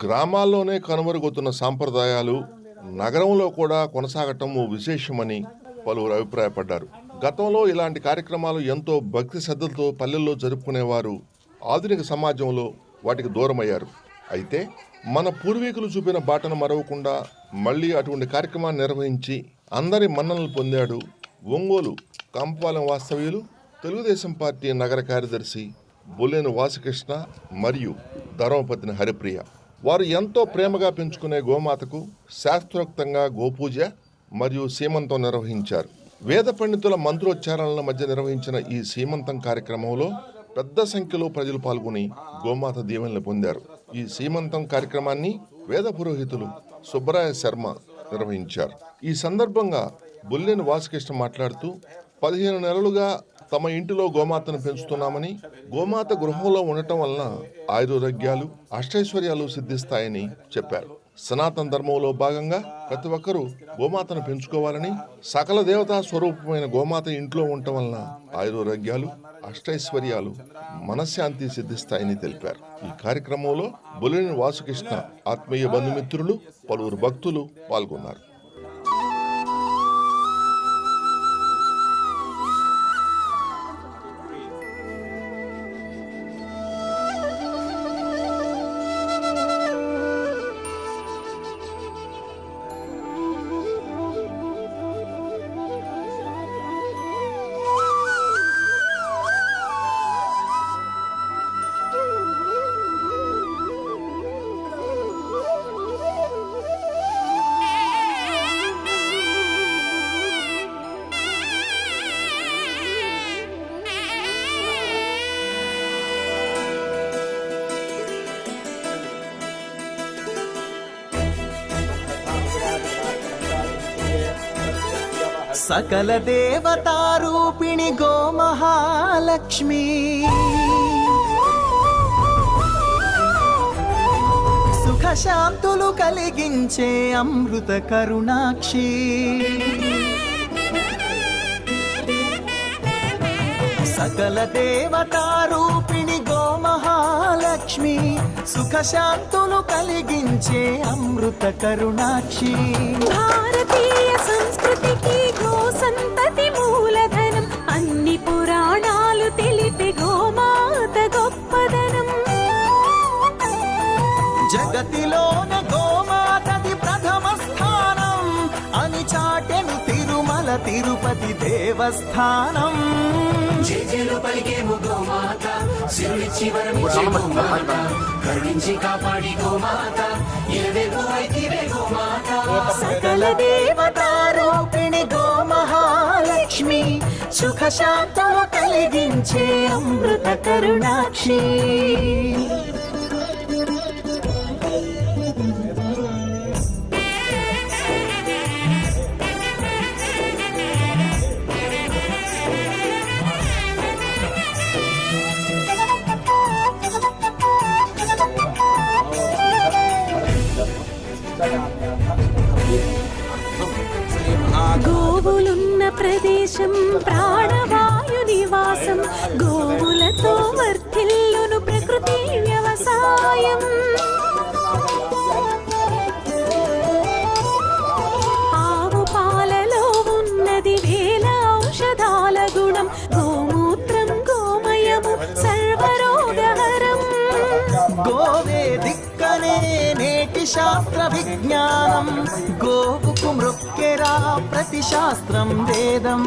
గ్రామాల్లోనే కనుమరుగవుతున్న సాంప్రదాయాలు నగరంలో కూడా కొనసాగటం విశేషమని పలువురు అభిప్రాయపడ్డారు. గతంలో ఇలాంటి కార్యక్రమాలు ఎంతో భక్తి శ్రద్ధలతో పల్లెల్లో జరుపుకునేవారు ఆధునిక సమాజంలో వాటికి దూరమయ్యారు. అయితే మన పూర్వీకులు చూపిన బాటను మరవకుండా మళ్ళీ అటువంటి కార్యక్రమాన్ని నిర్వహించి అందరి మన్ననలు పొందాడు ఒంగోలు కంపాలెం వాస్తవ్యులు తెలుగుదేశం పార్టీ నగర కార్యదర్శి బొల్లేని వాసుకృష్ణ మరియు ధర్మపత్ని హరిప్రియ. వారు ఎంతో ప్రేమగా పెంచుకునే గోమాతకు శాస్త్రోక్తంగా గోపూజ మరియు సీమంతం నిర్వహించారు. వేద పండితుల మంత్రోచ్చారణల మధ్య నిర్వహించిన ఈ సీమంతం కార్యక్రమంలో పెద్ద సంఖ్యలో ప్రజలు పాల్గొని గోమాత దీవెనలు పొందారు. ఈ సీమంతం కార్యక్రమాన్ని వేద పురోహితులు సుబ్బరాయ శర్మ నిర్వహించారు. ఈ సందర్భంగా బొల్లేని వాసుకృష్ణ మాట్లాడుతూ 15 నెలలుగా తమ ఇంటిలో గోమాతను పెంచుతున్నామని, గోమాత గృహంలో ఉండటం వలన ఆయురారోగ్యాలు అష్టైశ్వర్యాలు సిద్ధిస్తాయని చెప్పారు. సనాతన ధర్మంలో భాగంగా ప్రతి ఒక్కరూ గోమాతను పెంచుకోవాలని, సకల దేవతా స్వరూపమైన గోమాత ఇంట్లో ఉండటం వలన ఆయురారోగ్యాలు అష్టైశ్వర్యాలు మనశ్శాంతి సిద్ధిస్తాయని తెలిపారు. ఈ కార్యక్రమంలో బొల్లేని వాసుకృష్ణ ఆత్మీయ బంధుమిత్రులు పలువురు భక్తులు పాల్గొన్నారు. సకల దేవతారూపిణి గోమహాలక్ష్మి, సుఖశాంతులు కలిగించే అమృత కరుణాక్షి, సకల దేవతారూపిణి గోమహాలక్ష్మి, సుఖశాంతులు కలిగించే అమృత కరుణాక్షి. భారతీయ సంస్కృతికి గో సంతతి మూలధనం, అన్ని పురాణాలు తెలిపే గోమాత గొప్పదనం. జగతిలోన గోమాతది ప్రథమ స్థానం అని చాటెను తిరుమల తిరుపతి దేవస్థానం. జేజేలు పలికేము గోమాత, శివుడిచ్చి వరమిచ్చే గోమాత, కరుణించి కాపాడి గోమాత, ఎలవేల్పు అయితివే గోమాత. సకల దేవతారూపిణి గోమహాలక్ష్మి, సుఖశాంతము కలిగించే అమృత కరుణాక్షి. గోవులున్న ప్రదేశం ప్రాణవాయు నివాసం, గోవులతో వర్ధిల్లును ప్రకృతి వ్యవసాయం. ఆవు పాలలో ఉన్నది వేల ఔషధాల గుణం, గోమూత్రం గోమయము సర్వరోగహరం. గోవే దిక్కనే నేటి శాస్త్ర విజ్ఞానం, గోవుకు మృక్కెరా ప్రతి శాస్త్రం వేదం.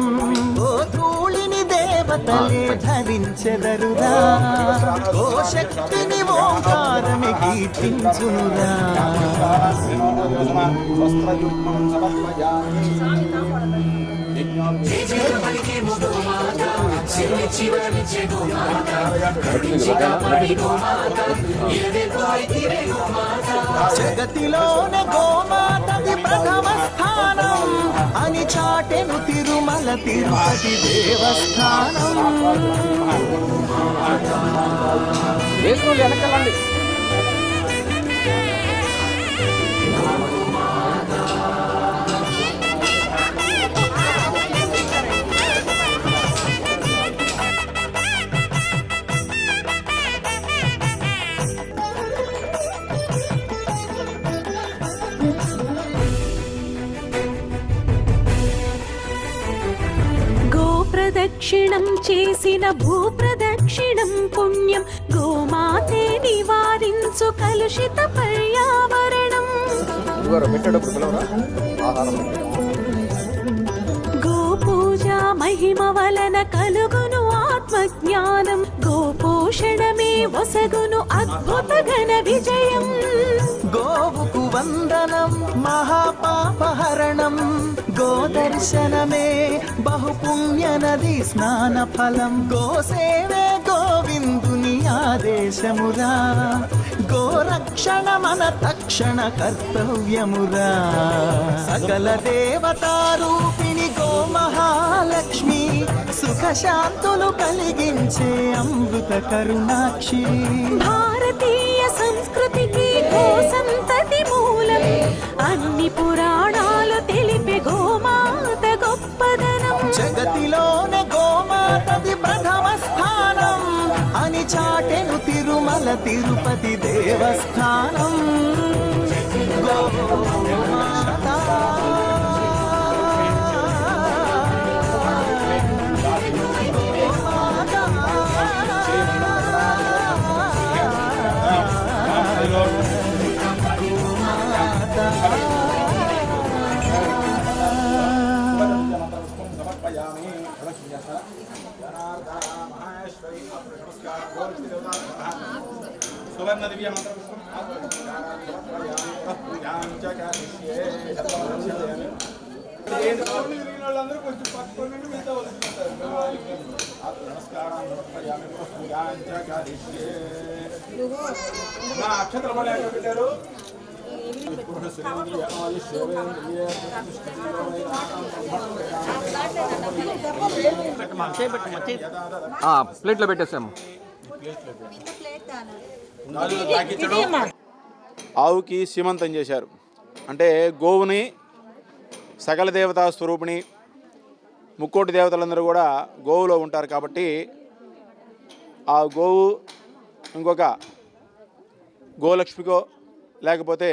ఓ ధూళిని దేవతలే ధరించెదరురా, ఓ శక్తిని ఓంకారమి కీర్తించునురా. జేజేలు పలికేము గోమాత, శివుడిచ్చి వరమిచ్చే గోమాత, కరుణించి కాపాడి గోమాత, ఎలవేల్పు అయితివే గోమాత. జగతిలోన గోమాతది ప్రథమ స్థానం అని చాటెను తిరుమల తిరుపతి దేవస్థానం. వెనకాలండి. ప్రదక్షిణం చేసిన భూప్రదక్షిణం పుణ్యం గోమాతే నివారించు కలుషిత పర్యావరణం గోపూజ మహిమ వలన కలుగును ఆత్మజ్ఞానం గోపోషణమే వసగును అద్భుత ఘన విజయం గోవుకు వందనం మహాపాపహరణం గోదర్శనమే బహుపుణ్య నది స్నాన ఫలం గోసేవే గోవిందుని ఆదేశమురా గోరక్షణ మన తక్షణ కర్తవ్యమురా సకల దేవతారూపిణి గో మహాలక్ష్మి సుఖశాంతులు కలిగించే అమృత కరుణాక్షి భారతీయ సంస్కృతికి గో సంతతి మూలం అన్ని పురాణాలు తెలిపే గోమాత గొప్పదనం జగతిలోనే గోమాతది ప్రథమ స్థానం అని చాటెను తిరుమల తిరుపతి దేవస్థానం గోమాత ప్లేట్లో పెట్టేసాము. ఆవుకి సీమంతం చేశారు. అంటే గోవుని సకల దేవతా స్వరూపిణి ముక్కోటి దేవతలందరూ కూడా గోవులో ఉంటారు కాబట్టి ఆ గోవు ఇంకొక గోలక్ష్మికో లేకపోతే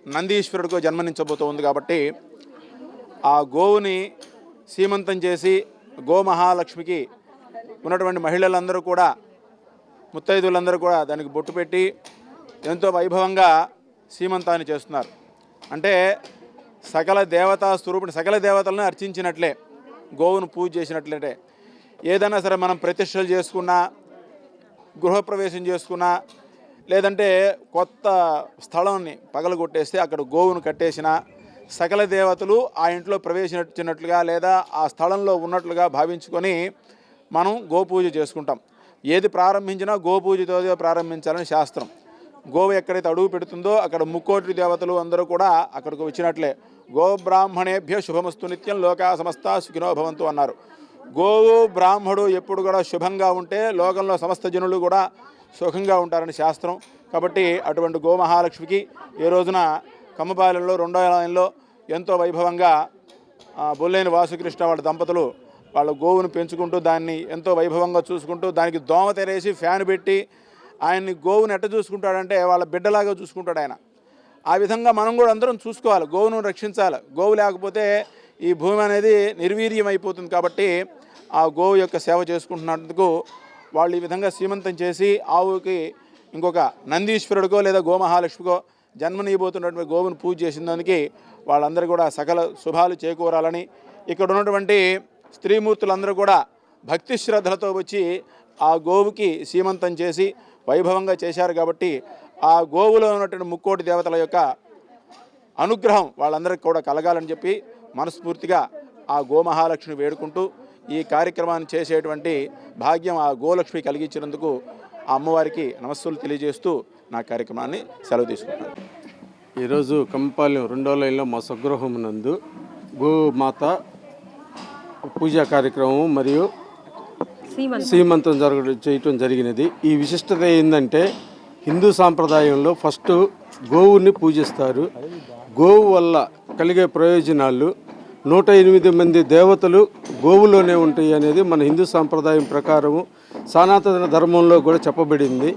నందీశ్వరుడికో జన్మనించబోతూ ఉంది కాబట్టి ఆ గోవుని సీమంతం చేసి గోమహాలక్ష్మికి ఉన్నటువంటి మహిళలందరూ కూడా ముత్తైదులందరూ కూడా దానికి బొట్టు పెట్టి ఎంతో వైభవంగా సీమంతాన్ని చేస్తున్నారు. అంటే సకల దేవతా స్వరూపిణి సకల దేవతలను అర్చించినట్లే గోవును పూజ చేసినట్లే. ఏదైనా సరే మనం ప్రతిష్టలు చేసుకున్నా గృహప్రవేశం చేసుకున్నా లేదంటే కొత్త స్థలాన్ని పగలగొట్టేస్తే అక్కడ గోవును కట్టేసిన సకల దేవతలు ఆ ఇంట్లో ప్రవేశించినట్లుగా లేదా ఆ స్థలంలో ఉన్నట్లుగా భావించుకొని మనం గోపూజ చేసుకుంటాం. ఏది ప్రారంభించినా గోపూజతో ప్రారంభించాలని శాస్త్రం. గోవు ఎక్కడైతే అడుగు పెడుతుందో అక్కడ ముక్కోటి దేవతలు అందరూ కూడా అక్కడికి వచ్చినట్లే. గోబ్రాహ్మణేభ్య శుభమస్తు నిత్యం లోకా సమస్త సుఖినో భవంతు అన్నారు. గోవు బ్రాహ్మడు ఎప్పుడు కూడా శుభంగా ఉంటే లోకంలో సమస్త జనులు కూడా సుఖంగా ఉంటారని శాస్త్రం. కాబట్టి అటువంటి గోమహాలక్ష్మికి ఈ రోజున కమ్మపాలెంలో 2వ లైన్లో ఎంతో వైభవంగా బొల్లేని వాసుకృష్ణ వాళ్ళ దంపతులు వాళ్ళ గోవును పెంచుకుంటూ దాన్ని ఎంతో వైభవంగా చూసుకుంటూ దానికి దోమ తెరేసి ఫ్యాన్ పెట్టి ఆయన్ని గోవును ఎట్ట చూసుకుంటాడంటే వాళ్ళ బిడ్డలాగా చూసుకుంటాడు ఆయన. ఆ విధంగా మనం కూడా అందరం చూసుకోవాలి, గోవును రక్షించాలి. గోవు లేకపోతే ఈ భూమి అనేది నిర్వీర్యం అయిపోతుంది. కాబట్టి ఆ గోవు యొక్క సేవ చేసుకుంటున్నందుకు వాళ్ళు ఈ విధంగా సీమంతం చేసి ఆవుకి ఇంకొక నందీశ్వరుడికో లేదా గోమహాలక్ష్మికో జన్మనీయబోతున్నటువంటి గోవును పూజ చేసిన దానికి వాళ్ళందరూ కూడా సకల శుభాలు చేకూరాలని ఇక్కడ ఉన్నటువంటి స్త్రీమూర్తులందరూ కూడా భక్తి శ్రద్ధలతో వచ్చి ఆ గోవుకి సీమంతం చేసి వైభవంగా చేశారు. కాబట్టి ఆ గోవులో ఉన్నటువంటి ముక్కోటి దేవతల యొక్క అనుగ్రహం వాళ్ళందరికీ కూడా కలగాలని చెప్పి మనస్ఫూర్తిగా ఆ గోమహాలక్ష్మిని వేడుకుంటూ ఈ కార్యక్రమాన్ని చేసేటువంటి భాగ్యం ఆ గోలక్ష్మి కలిగించినందుకు ఆ అమ్మవారికి నమస్సులు తెలియజేస్తూ నా కార్యక్రమాన్ని సెలవు తీసుకుంటాను. ఈరోజు కంపాలెం 2వ లైన్లో మా స్వగృహం నందు గోమాత పూజా కార్యక్రమం మరియు సీమంతం చేయటం జరిగినది. ఈ విశిష్టత ఏంటంటే హిందూ సాంప్రదాయంలో ఫస్ట్ గోవుని పూజిస్తారు. గోవు వల్ల కలిగే ప్రయోజనాలు 108 మంది దేవతలు గోవులోనే ఉంటాయి అనేది మన హిందూ సాంప్రదాయం ప్రకారము సనాతన ధర్మంలో కూడా చెప్పబడింది.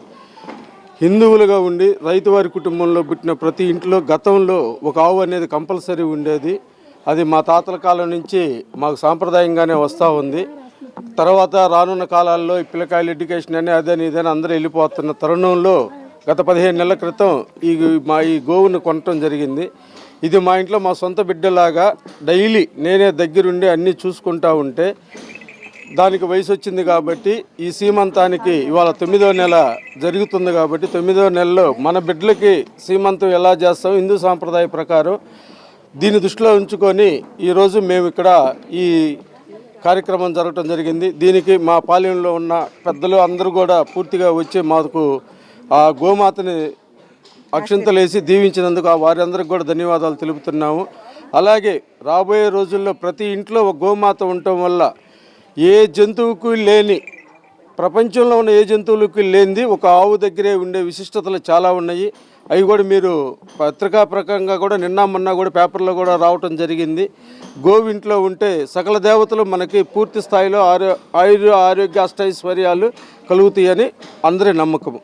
హిందువులుగా ఉండి రైతువారి కుటుంబంలో పుట్టిన ప్రతి ఇంట్లో గతంలో ఒక ఆవు అనేది కంపల్సరీ ఉండేది. అది మా తాతల కాలం నుంచి మాకు సాంప్రదాయంగానే వస్తూ ఉంది. తర్వాత రానున్న కాలాల్లో ఈ పిల్లకాయల ఎడ్యుకేషన్ అని అదని ఇదని అందరూ వెళ్ళిపోతున్న తరుణంలో గత 15 నెలల క్రితం ఈ గోవును కొనటం జరిగింది. ఇది మా ఇంట్లో మా సొంత బిడ్డలాగా డైలీ నేనే దగ్గరుండి అన్నీ చూసుకుంటా ఉంటే దానికి వయసు వచ్చింది కాబట్టి ఈ సీమంతానికి ఇవాళ 9వ నెల జరుగుతుంది కాబట్టి 9వ నెలలో మన బిడ్డలకి సీమంతం ఎలా చేస్తాం హిందూ సాంప్రదాయ ప్రకారం దీన్ని దృష్టిలో ఉంచుకొని ఈరోజు మేము ఇక్కడ ఈ కార్యక్రమం జరగటం జరిగింది. దీనికి మా పాలెంలో ఉన్న పెద్దలు అందరూ కూడా పూర్తిగా వచ్చి మాకు ఆ గోమాతని అక్షింతలేసి దీవించినందుకు వారందరికీ కూడా ధన్యవాదాలు తెలుపుతున్నాము. అలాగే రాబోయే రోజుల్లో ప్రతి ఇంట్లో ఒక గోమాత ఉండటం వల్ల ఏ జంతువుకు లేని ప్రపంచంలో ఉన్న ఏ జంతువులకు లేనిది ఒక ఆవు దగ్గరే ఉండే విశిష్టతలు చాలా ఉన్నాయి. అవి కూడా మీరు పత్రికా ప్రకంగా కూడా నిన్న మొన్న కూడా పేపర్లో కూడా రావటం జరిగింది. గోవు ఇంట్లో ఉంటే సకల దేవతలు మనకి పూర్తి స్థాయిలో ఆరోగ్య అష్టైశ్వర్యాలు కలుగుతాయని అందరి నమ్మకము.